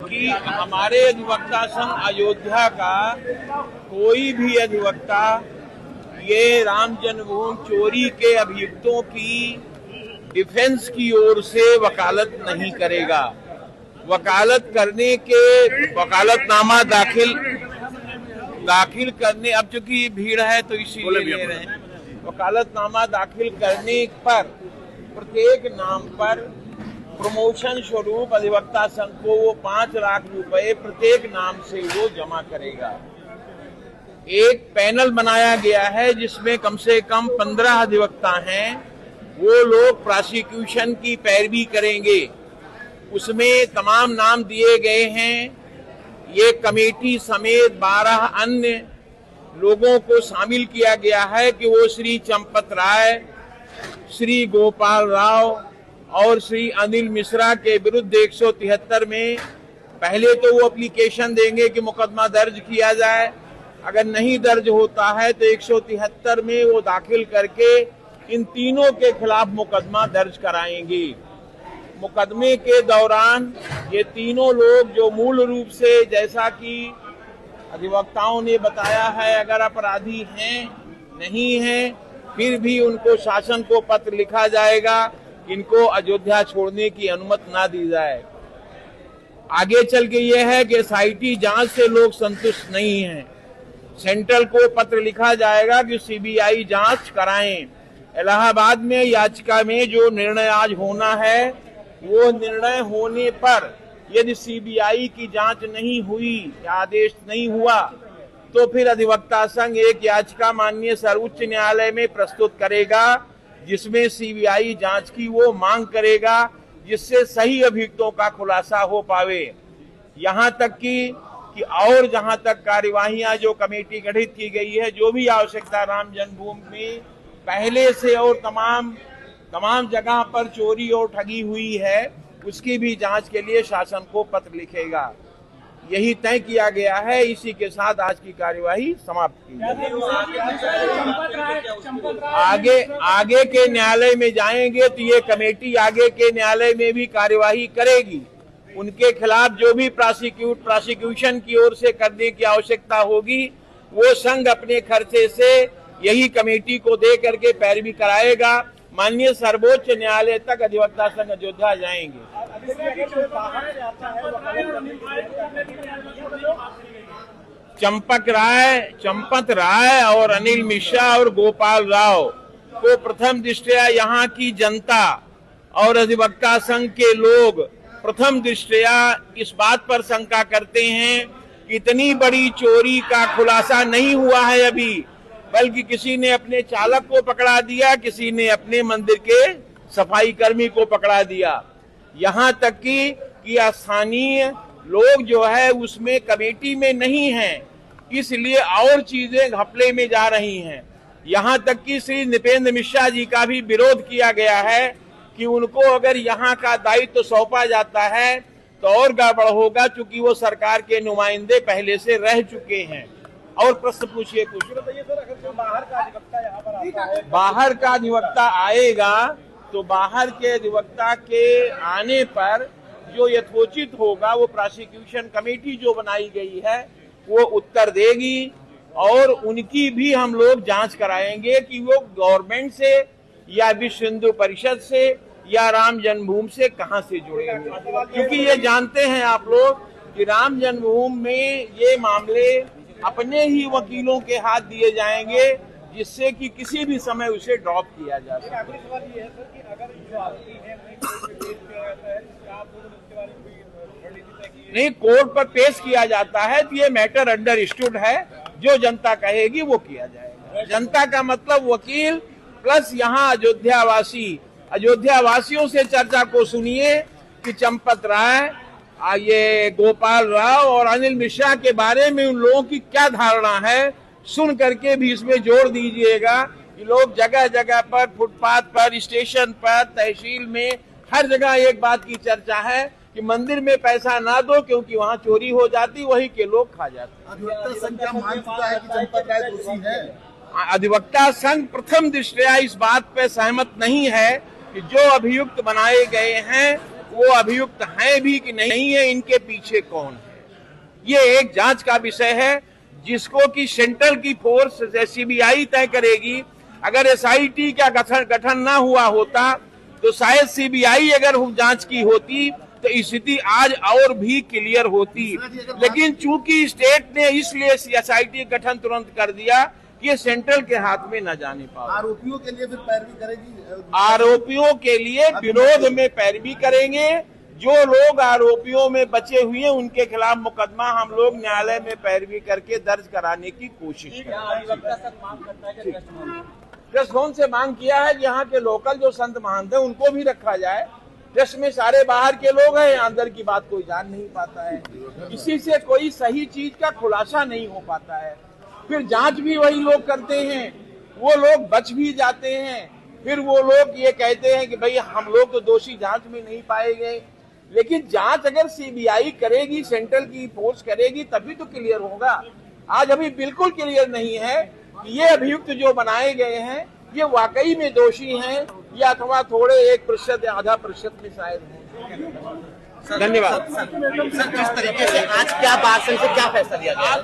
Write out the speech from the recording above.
कि हमारे अधिवक्ता संघ अयोध्या का कोई भी अधिवक्ता ये राम जन्मभूमि चोरी के अभियुक्तों की डिफेंस की ओर से वकालत नहीं करेगा। वकालत करने के वकालतनामा दाखिल करने, अब चूंकि भीड़ है तो इसीलिए ले रहे हैं, वकालतनामा दाखिल करने पर प्रत्येक नाम पर प्रमोशन स्वरूप अधिवक्ता संघ को वो 5 लाख रुपए प्रत्येक नाम से वो जमा करेगा। एक पैनल बनाया गया है जिसमें कम से कम 15 अधिवक्ता हैं, वो लोग प्रोसिक्यूशन की पैरवी करेंगे। उसमें तमाम नाम दिए गए हैं। ये कमेटी समेत 12 अन्य लोगों को शामिल किया गया है कि वो श्री चंपत राय, श्री गोपाल राव और श्री अनिल मिश्रा के विरुद्ध 173 में पहले तो वो एप्लीकेशन देंगे कि मुकदमा दर्ज किया जाए। अगर नहीं दर्ज होता है तो 173 में वो दाखिल करके इन तीनों के खिलाफ मुकदमा दर्ज कराएंगे। मुकदमे के दौरान ये तीनों लोग जो मूल रूप से, जैसा कि अधिवक्ताओं ने बताया है, अगर अपराधी हैं नहीं हैं, फिर भी उनको शासन को पत्र लिखा जाएगा, इनको अयोध्या छोड़ने की अनुमति ना दी जाए। आगे चल के ये है कि एसआईटी जांच से लोग संतुष्ट नहीं हैं, सेंट्रल को पत्र लिखा जाएगा कि सीबीआई जांच कराएं। इलाहाबाद में याचिका में जो निर्णय आज होना है, वो निर्णय होने पर यदि सीबीआई की जांच नहीं हुई या आदेश नहीं हुआ तो फिर अधिवक्ता संघ एक याचिका माननीय सर्वोच्च न्यायालय में प्रस्तुत करेगा जिसमें सीबीआई जांच की वो मांग करेगा, जिससे सही अभियुक्तों का खुलासा हो पावे। यहाँ तक कि और जहाँ तक कार्यवाहियां जो कमेटी गठित की गई है, जो भी आवश्यकता राम जन्मभूमि में पहले से और तमाम जगह पर चोरी और ठगी हुई है, उसकी भी जांच के लिए शासन को पत्र लिखेगा। यही तय किया गया है। इसी के साथ आज की कार्यवाही समाप्त की जाएगी। आगे के न्यायालय में जाएंगे तो ये कमेटी आगे के न्यायालय में भी कार्यवाही करेगी। उनके खिलाफ जो भी प्रोसिक्यूशन की ओर से करने की आवश्यकता होगी, वो संघ अपने खर्चे से यही कमेटी को दे करके पैरवी कराएगा। माननीय सर्वोच्च न्यायालय तक अधिवक्ता संघ अयोध्या जाएंगे। चंपत राय और अनिल मिश्रा और गोपाल राव को प्रथम दृष्टया यहाँ की जनता और अधिवक्ता संघ के लोग प्रथम दृष्टया इस बात पर शंका करते हैं कि इतनी बड़ी चोरी का खुलासा नहीं हुआ है अभी, बल्कि किसी ने अपने चालक को पकड़ा दिया, किसी ने अपने मंदिर के सफाई कर्मी को पकड़ा दिया। यहाँ तक कि स्थानीय लोग जो है उसमें कमेटी में नहीं हैं, इसलिए और चीजें घपले में जा रही हैं। यहाँ तक कि श्री नृपेंद्र मिश्रा जी का भी विरोध किया गया है कि उनको अगर यहाँ का दायित्व सौंपा जाता है तो और गड़बड़ होगा, चूंकि वो सरकार के नुमाइंदे पहले से रह चुके हैं। और प्रश्न पूछिए कुछ। बाहर का अधिवक्ता आएगा तो बाहर के अधिवक्ता के आने पर जो यथोचित होगा वो प्रोसिक्यूशन कमेटी जो बनाई गई है वो उत्तर देगी, और उनकी भी हम लोग जांच कराएंगे कि वो गवर्नमेंट से या विश्व हिंदू परिषद से या राम जन्मभूमि से कहां से जुड़ेंगे। क्योंकि ये जानते हैं आप लोग कि राम जन्मभूमि में ये मामले अपने ही वकीलों के हाथ दिए जाएंगे, जिससे कि किसी भी समय उसे ड्रॉप किया जा सके। नहीं, कोर्ट पर पेश किया जाता है तो ये मैटर अंडरस्टूड है, जो जनता कहेगी वो किया जाएगा। जनता का मतलब वकील प्लस यहाँ अयोध्या वासियों से चर्चा को सुनिए कि चंपत राय, ये गोपाल राव और अनिल मिश्रा के बारे में उन लोगों की क्या धारणा है, सुन करके भी इसमें जोर दीजिएगा कि लोग जगह जगह पर, फुटपाथ पर, स्टेशन पर, तहसील में, हर जगह एक बात की चर्चा है कि मंदिर में पैसा ना दो क्योंकि वहाँ चोरी हो जाती, वही के लोग खा जाते। अधिवक्ता संघ क्या मान चुका है कि चंपत राय दोषी है? अधिवक्ता संघ प्रथम दृष्टया इस बात पे सहमत नहीं है कि जो अभियुक्त बनाए गए हैं वो अभियुक्त हैं भी कि नहीं है, इनके पीछे कौन है, ये एक जांच का विषय है जिसको कि सेंट्रल की फोर्स सीबीआई तय करेगी। अगर एसआईटी का गठन ना हुआ होता तो शायद सीबीआई अगर जांच की होती तो स्थिति आज और भी क्लियर होती, लेकिन चूंकि स्टेट ने इसलिए एसआईटी गठन तुरंत कर दिया कि ये सेंट्रल के हाथ में न जाने पाए। आरोपियों के लिए फिर पैरवी करेगी, आरोपियों के लिए विरोध में पैरवी करेंगे। जो लोग आरोपियों में बचे हुए हैं उनके खिलाफ मुकदमा हम लोग न्यायालय में पैरवी करके दर्ज कराने की कोशिश करेंगे। ट्रस्ट भवन से मांग किया है कि यहाँ के लोकल जो संत महंत है उनको भी रखा जाए। ट्रस्ट में सारे बाहर के लोग हैं, अंदर की बात कोई जान नहीं पाता है, इसी से कोई सही चीज का खुलासा नहीं हो पाता है। फिर जांच भी वही लोग करते हैं, वो लोग बच भी जाते हैं, फिर वो लोग ये कहते हैं कि भाई हम लोग तो दोषी जांच में नहीं पाए गए। लेकिन जांच अगर सीबीआई करेगी, सेंट्रल की फोर्स करेगी, तभी तो क्लियर होगा। आज अभी बिल्कुल क्लियर नहीं है कि ये अभियुक्त जो बनाए गए हैं ये वाकई में दोषी हैं या अथवा थोड़े 1% या आधा % में शायद हैं। धन्यवाद। सर, किस तरीके से आज क्या बात से क्या फैसला लिया गया?